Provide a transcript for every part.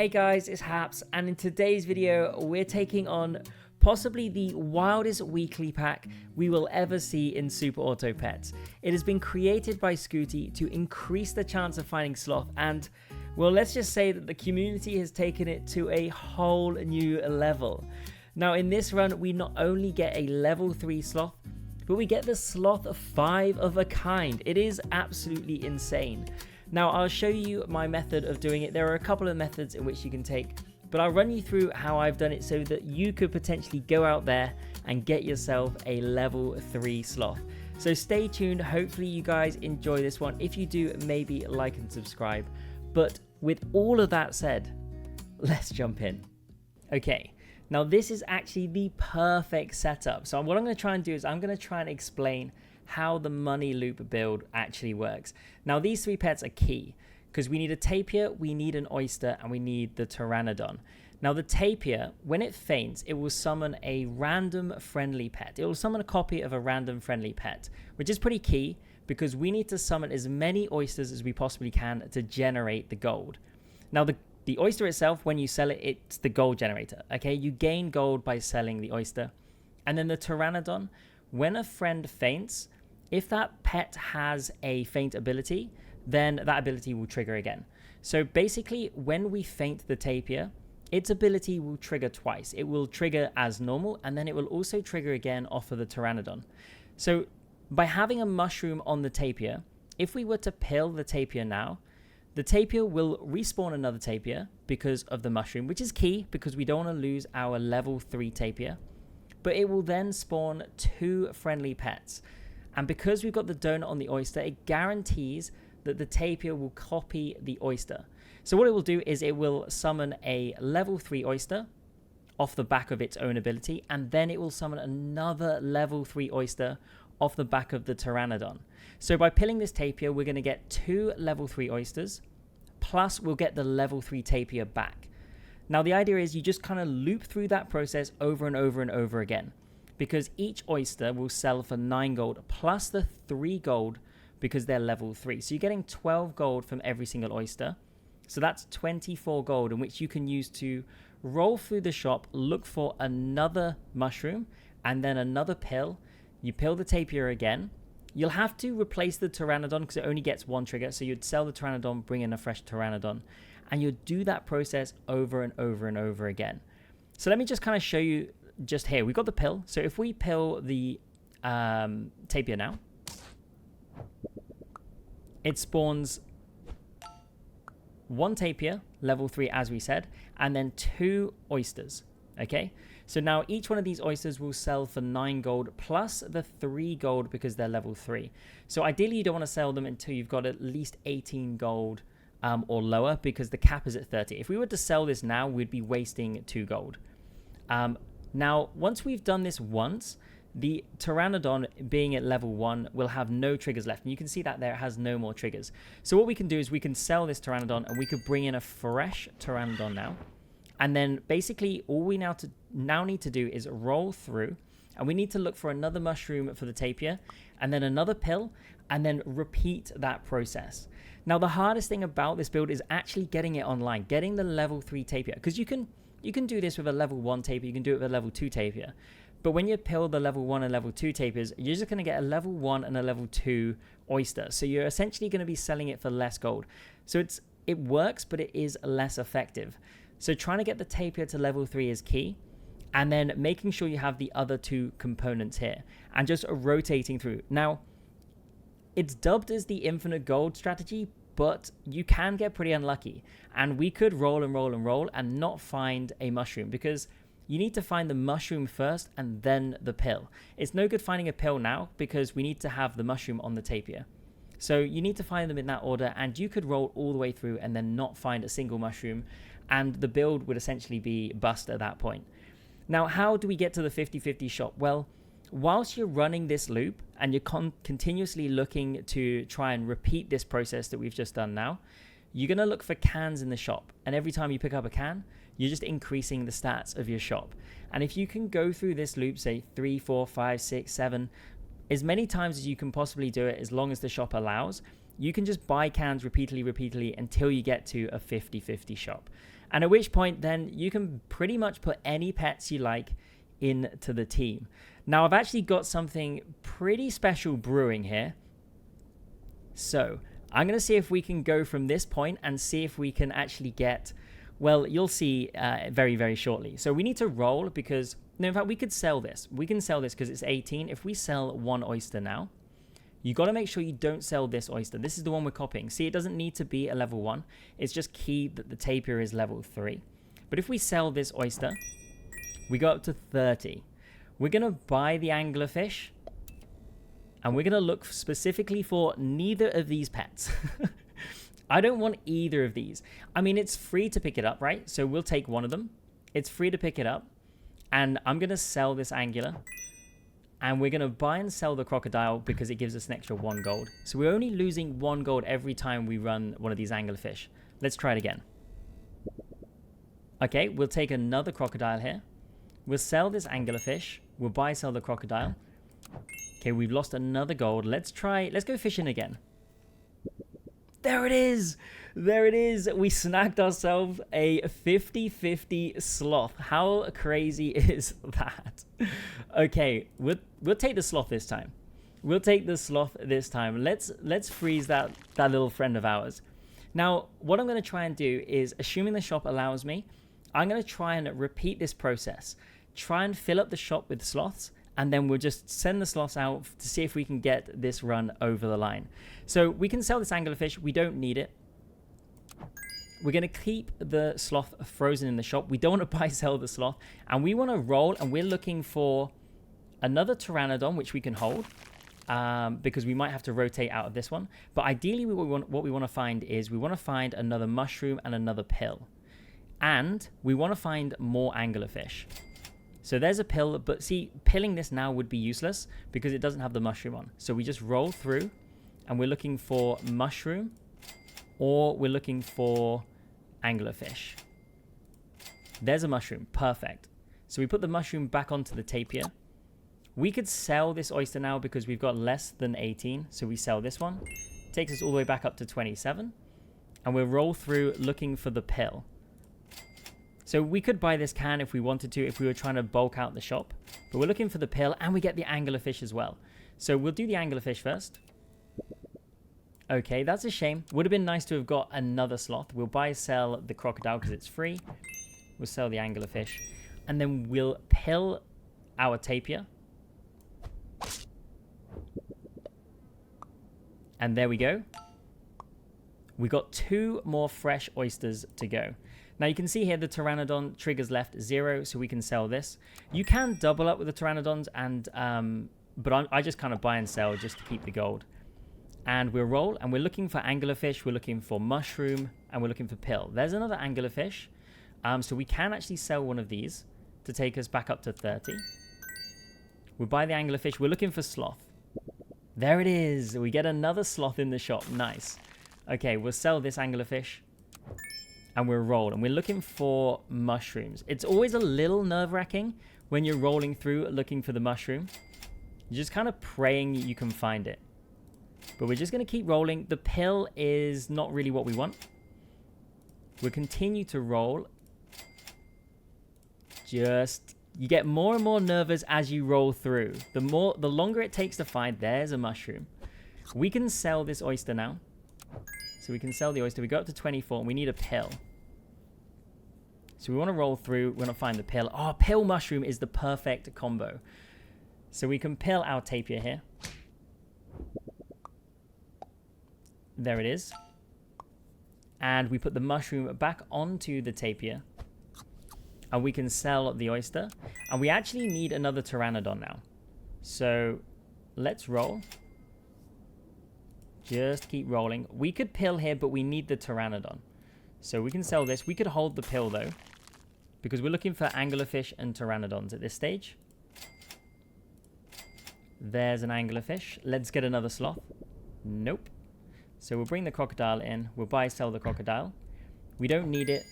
Hey guys, it's Haps, and in today's video, we're taking on possibly the wildest weekly pack we will ever see in Super Auto Pets. It has been created by Scooty to increase the chance of finding Sloth, and well, let's just say that the community has taken it to a whole new level. Now, in this run, we not only get a level 3 Sloth, but we get the Sloth 5 of a kind. It is absolutely insane. Now, I'll show you my method of doing it. There are a couple of methods in which you can take, but I'll run you through how I've done it so that you could potentially go out there and get yourself a level 3 Sloth. So stay tuned. Hopefully you guys enjoy this one. If you do, maybe like and subscribe. But with all of that said, let's jump in. Okay, now this is actually the perfect setup. So what I'm going to try and do is I'm going to try and explain how the money loop build actually works. Now these three pets are key because we need a tapir, we need an oyster, and we need the pteranodon. Now the tapir, when it faints, it will summon a random friendly pet. It will summon a copy of a random friendly pet, which is pretty key because we need to summon as many oysters as we possibly can to generate the gold. Now the oyster itself, when you sell it, it's the gold generator. Okay, you gain gold by selling the oyster. And then the pteranodon, when a friend faints, if that pet has a faint ability, then that ability will trigger again. So basically, when we faint the tapir, its ability will trigger twice. It will trigger as normal, and then it will also trigger again off of the pteranodon. So by having a mushroom on the tapir, if we were to pill the tapir now, the tapir will respawn another tapir because of the mushroom, which is key because we don't want to lose our level 3 tapir. But it will then spawn 2 friendly pets. And because we've got the donut on the oyster, it guarantees that the tapir will copy the oyster. So what it will do is it will summon a level 3 oyster off the back of its own ability, and then it will summon another level 3 oyster off the back of the pteranodon. So by pilling this tapir, we're going to get 2 level 3 oysters, plus we'll get the level 3 tapir back. Now the idea is you just kind of loop through that process over and over and over again, because each oyster will sell for 9 gold plus the 3 gold because they're level 3. So you're getting 12 gold from every single oyster. So that's 24 gold in which you can use to roll through the shop, look for another mushroom and then another pill. You pill the tapir again. You'll have to replace the pteranodon because it only gets 1 trigger. So you'd sell the pteranodon, bring in a fresh pteranodon, and you'd do that process over and over and over again. So let me just kind of show you just here. We've got the pill. So if we pill the tapir now, it spawns 1 tapir, level 3 as we said, and then 2 oysters. Okay, so now each one of these oysters will sell for 9 gold plus the 3 gold because they're level 3. So ideally you don't want to sell them until you've got at least 18 gold or lower, because the cap is at 30. If we were to sell this now, we'd be wasting 2 gold. Now, once we've done this once, the pteranodon, being at level 1, will have no triggers left. And you can see that there, it has no more triggers. So what we can do is we can sell this pteranodon and we could bring in a fresh pteranodon now. And then basically all we now need to do is roll through, and we need to look for another mushroom for the tapir and then another pill, and then repeat that process. Now, the hardest thing about this build is actually getting it online, getting the level 3 tapir, because you can do this with a level 1 tapir, you can do it with a level 2 tapir. But when you pill the level 1 and level 2 tapirs, you're just going to get a level 1 and a level 2 oyster. So you're essentially going to be selling it for less gold. So it works, but it is less effective. So trying to get the tapir to level 3 is key. And then making sure you have the other 2 components here. And just rotating through. Now, it's dubbed as the infinite gold strategy, but you can get pretty unlucky. And we could roll and roll and roll and not find a mushroom, because you need to find the mushroom first and then the pill. It's no good finding a pill now because we need to have the mushroom on the tapir. So you need to find them in that order, and you could roll all the way through and then not find a single mushroom, and the build would essentially be bust at that point. Now, how do we get to the 50-50 shop? Well, whilst you're running this loop and you're continuously looking to try and repeat this process that we've just done now, you're going to look for cans in the shop. And every time you pick up a can, you're just increasing the stats of your shop. And if you can go through this loop, say 3, 4, 5, 6, 7, as many times as you can possibly do it, as long as the shop allows, you can just buy cans repeatedly until you get to a 50-50 shop. And at which point then you can pretty much put any pets you like into the team. Now I've actually got something pretty special brewing here. So I'm going to see if we can go from this point and see if we can actually get, well, you'll see very, very shortly. So we need to roll because, no, in fact, we could sell this. We can sell this because it's 18. If we sell 1 oyster now, you got to make sure you don't sell this oyster. This is the one we're copying. See, it doesn't need to be a level 1. It's just key that the tapir is level 3. But if we sell this oyster, we go up to 30. We're going to buy the anglerfish, and we're going to look specifically for neither of these pets. I don't want either of these. I mean, it's free to pick it up, right? So we'll take one of them. It's free to pick it up. And I'm going to sell this angular. And we're going to buy and sell the crocodile because it gives us an extra 1 gold. So we're only losing 1 gold every time we run one of these anglerfish. Let's try it again. Okay, we'll take another crocodile here. We'll sell this anglerfish. We'll buy, sell the crocodile. Okay, we've lost another gold. Let's go fishing again. There it is. There it is. We snagged ourselves a 50-50 sloth. How crazy is that? Okay, we'll take the sloth this time. We'll take the sloth this time. Let's freeze that little friend of ours. Now, what I'm going to try and do is, assuming the shop allows me, I'm going to try and repeat this process. Try and fill up the shop with sloths, and then we'll just send the sloths out to see if we can get this run over the line. So we can sell this anglerfish. We don't need it. We're going to keep the sloth frozen in the shop. We don't want to buy, sell the sloth. And we want to roll, and we're looking for another pteranodon, which we can hold, because we might have to rotate out of this one. But ideally, what we want to find is we want to find another mushroom and another pill. And we want to find more anglerfish. So there's a pill, but see, pilling this now would be useless because it doesn't have the mushroom on. So we just roll through, and we're looking for mushroom, or we're looking for anglerfish. There's a mushroom. Perfect. So we put the mushroom back onto the tapir. We could sell this oyster now because we've got less than 18. So we sell this one. Takes us all the way back up to 27. And we'll roll through looking for the pill. So we could buy this can if we wanted to, if we were trying to bulk out the shop. But we're looking for the pill, and we get the anglerfish as well. So we'll do the anglerfish first. Okay, that's a shame. Would have been nice to have got another sloth. We'll buy, sell the crocodile because it's free. We'll sell the anglerfish. And then we'll pill our tapir. And there we go. We got 2 more fresh oysters to go. Now you can see here the pteranodon triggers left 0, so we can sell this. You can double up with the pteranodons, but I just kind of buy and sell just to keep the gold. And we'll roll, and we're looking for anglerfish, we're looking for mushroom, and we're looking for pill. There's another anglerfish, so we can actually sell one of these to take us back up to 30. We'll buy the anglerfish, we're looking for sloth. There it is, we get another sloth in the shop, nice. Okay, we'll sell this anglerfish, and we'll roll, and we're looking for mushrooms. It's always a little nerve-wracking when you're rolling through looking for the mushroom. You're just kind of praying you can find it. But we're just going to keep rolling. The pill is not really what we want. We'll continue to roll. You get more and more nervous as you roll through. The longer it takes to find, there's a mushroom. We can sell this oyster now. So we can sell the oyster. We go up to 24, and we need a pill. So we want to roll through. We want to find the pill. Oh, pill mushroom is the perfect combo. So we can pill our tapir here. There it is. And we put the mushroom back onto the tapir. And we can sell the oyster. And we actually need another pteranodon now. So let's roll. Just keep rolling. We could pill here, but we need the pteranodon. So we can sell this. We could hold the pill, though, because we're looking for anglerfish and pteranodons at this stage. There's an anglerfish. Let's get another sloth. Nope. So we'll bring the crocodile in. We'll buy, sell the crocodile. We don't need it.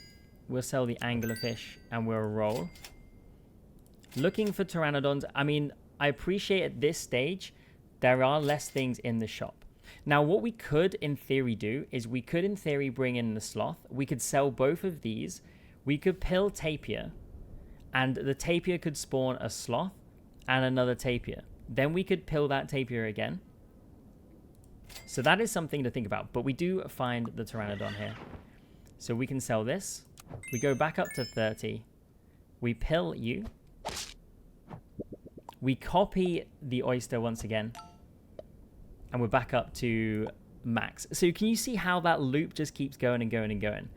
We'll sell the anglerfish, and we'll roll. Looking for pteranodons. I mean, I appreciate at this stage, there are less things in the shop. Now, what we could, in theory, do is we could, in theory, bring in the sloth. We could sell both of these. We could pill tapir, and the tapir could spawn a sloth and another tapir. Then we could pill that tapir again. So that is something to think about. But we do find the pteranodon here. So we can sell this. We go back up to 30. We pill you. We copy the oyster once again. And we're back up to max. So can you see how that loop just keeps going and going and going?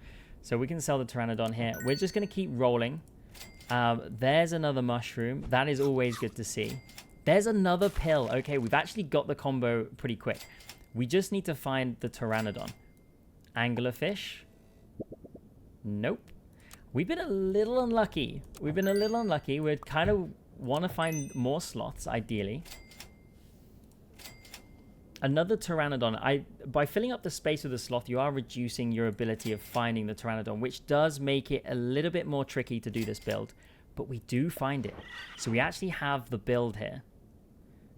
So we can sell the pteranodon here. We're just going to keep rolling. There's another mushroom. That is always good to see. There's another pill. Okay, we've actually got the combo pretty quick. We just need to find the pteranodon. Anglerfish. Nope. We've been a little unlucky. We've kind of want to find more sloths, ideally. Another pteranodon. By filling up the space with the sloth, you are reducing your ability of finding the pteranodon, which does make it a little bit more tricky to do this build. But we do find it. So we actually have the build here.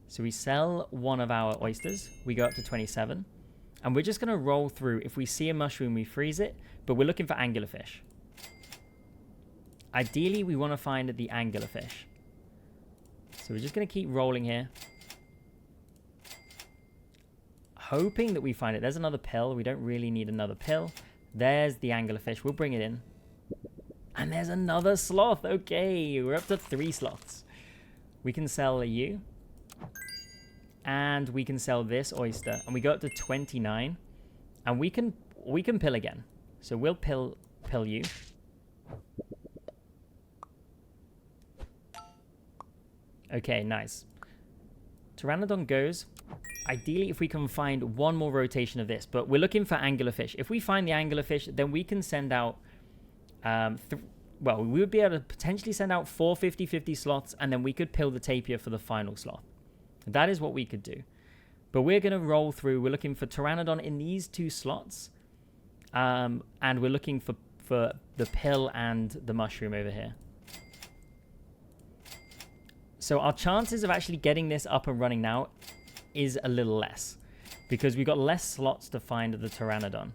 So we sell one of our oysters. We go up to 27. And we're just going to roll through. If we see a mushroom, we freeze it. But we're looking for anglerfish. Ideally, we want to find the anglerfish. So we're just going to keep rolling here. Hoping that we find it. There's another pill. We don't really need another pill. There's the anglerfish. We'll bring it in. And there's another sloth. Okay, we're up to 3 sloths. We can sell you. And we can sell this oyster. And we go up to 29. And we can pill again. So we'll pill you. Okay, nice. Pteranodon goes. Ideally, if we can find one more rotation of this. But we're looking for anglerfish. If we find the anglerfish, then we can send out... we would be able to potentially send out 4 50-50 sloths. And then we could pill the tapir for the final sloth. That is what we could do. But we're going to roll through. We're looking for pteranodon in these 2 slots. And we're looking for the pill and the mushroom over here. So our chances of actually getting this up and running now is a little less. Because we've got less slots to find the pteranodon.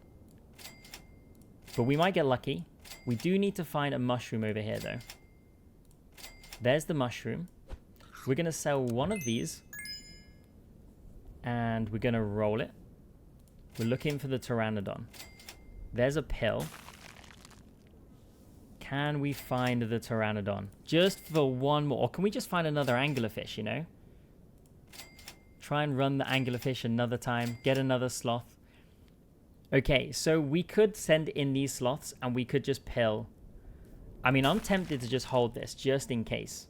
But we might get lucky. We do need to find a mushroom over here though. There's the mushroom. We're going to sell one of these. And we're going to roll it. We're looking for the pteranodon. There's a pill. Can we find the pteranodon? Just for one more. Or can we just find another anglerfish, you know? Try and run the anglerfish another time. Get another sloth. Okay, so we could send in these sloths and we could just pill. I mean, I'm tempted to just hold this just in case.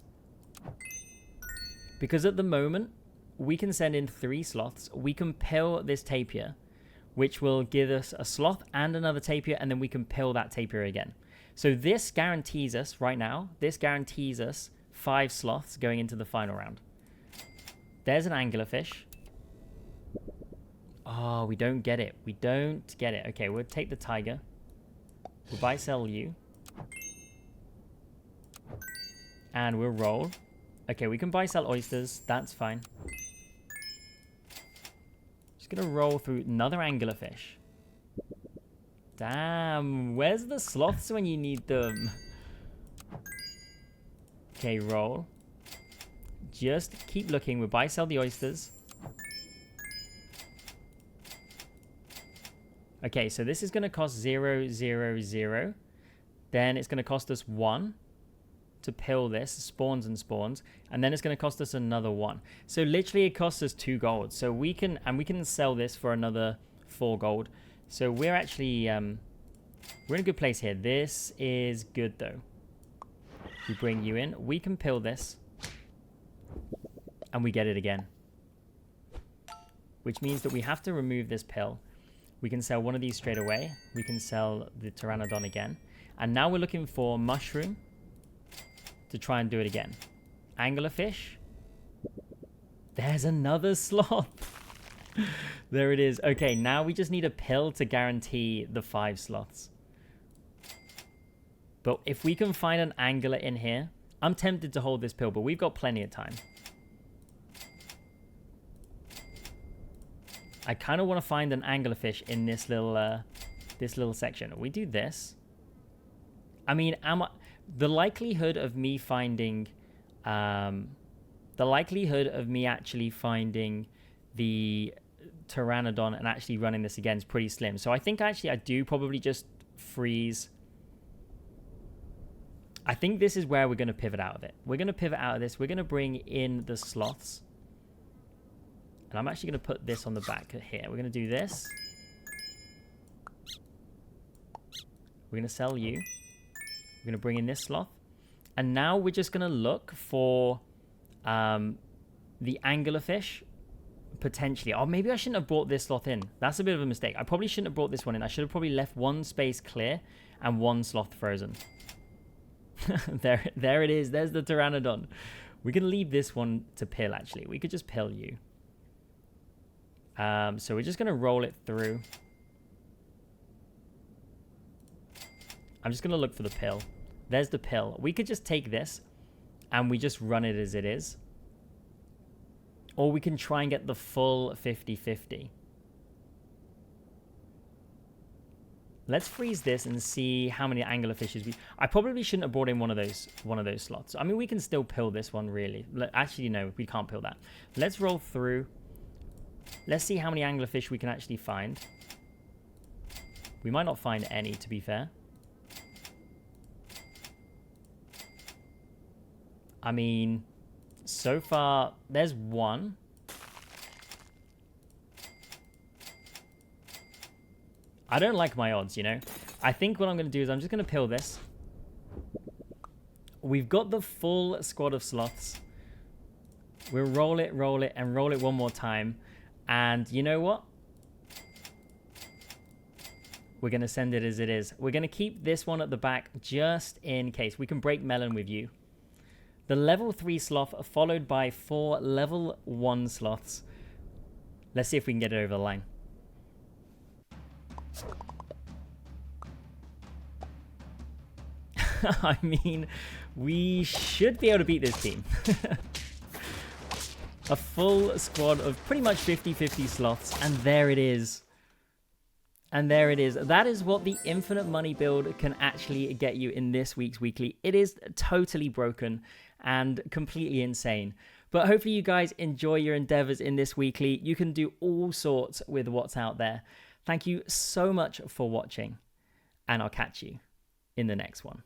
Because at the moment, we can send in 3 sloths. We can pill this tapir, which will give us a sloth and another tapir, and then we can pill that tapir again. So this guarantees us, right now, 5 sloths going into the final round. There's an anglerfish. Oh, we don't get it. Okay, we'll take the tiger. We'll buy, sell you. And we'll roll. Okay, we can buy, sell oysters. That's fine. Just gonna roll through another anglerfish. Damn, where's the sloths when you need them? Okay, roll. Just keep looking. We'll buy, sell the oysters. Okay, so this is going to cost 0, 0, 0. Then it's going to cost us 1 to pill this, spawns and spawns. And then it's going to cost us another 1. So literally it costs us 2 gold. So we can sell this for another 4 gold. So we're actually, we're in a good place here. This is good though. We bring you in. We can pill this. And we get it again. Which means that we have to remove this pill. We can sell one of these straight away. We can sell the pteranodon again. And now we're looking for mushroom to try and do it again. Anglerfish. There's another sloth. There it is. Okay, now we just need a pill to guarantee the 5 sloths. But if we can find an angler in here, I'm tempted to hold this pill, but we've got plenty of time. I kind of want to find an anglerfish in this little section. We do this. I mean, the likelihood of me finding, the likelihood of me actually finding the Pteranodon and actually running this again is pretty slim. So I think actually I do probably just freeze. I think this is where we're going to pivot out of it. We're going to pivot out of this. We're going to bring in the sloths. And I'm actually going to put this on the back here. We're going to do this. We're going to sell you. We're going to bring in this sloth. And now we're just going to look for the anglerfish, potentially. Oh, maybe I shouldn't have brought this sloth in. That's a bit of a mistake. I probably shouldn't have brought this one in. I should have probably left one space clear and one sloth frozen. There it is. There's the Pteranodon. We can leave this one to pill, actually. We could just pill you. So we're just going to roll it through. I'm just going to look for the pill. There's the pill. We could just take this and we just run it as it is. Or we can try and get the full 50-50. Let's freeze this and see how many anglerfishes we... I probably shouldn't have brought in one of those slots. I mean, we can still pill this one, really. Actually, no, we can't pill that. Let's roll through. Let's see how many anglerfish we can actually find. We might not find any, to be fair. I mean, so far, there's one. I don't like my odds, you know. I think what I'm going to do is I'm just going to pill this. We've got the full squad of sloths. We'll roll it, and roll it one more time. And you know what? We're going to send it as it is. We're going to keep this one at the back just in case. We can break melon with you. The level 3 sloth followed by 4 level 1 sloths. Let's see if we can get it over the line. I mean, we should be able to beat this team. A full squad of pretty much 50-50 sloths, and there it is. And there it is. That is what the infinite money build can actually get you in this week's weekly. It is totally broken and completely insane. But hopefully you guys enjoy your endeavors in this weekly. You can do all sorts with what's out there. Thank you so much for watching, and I'll catch you in the next one.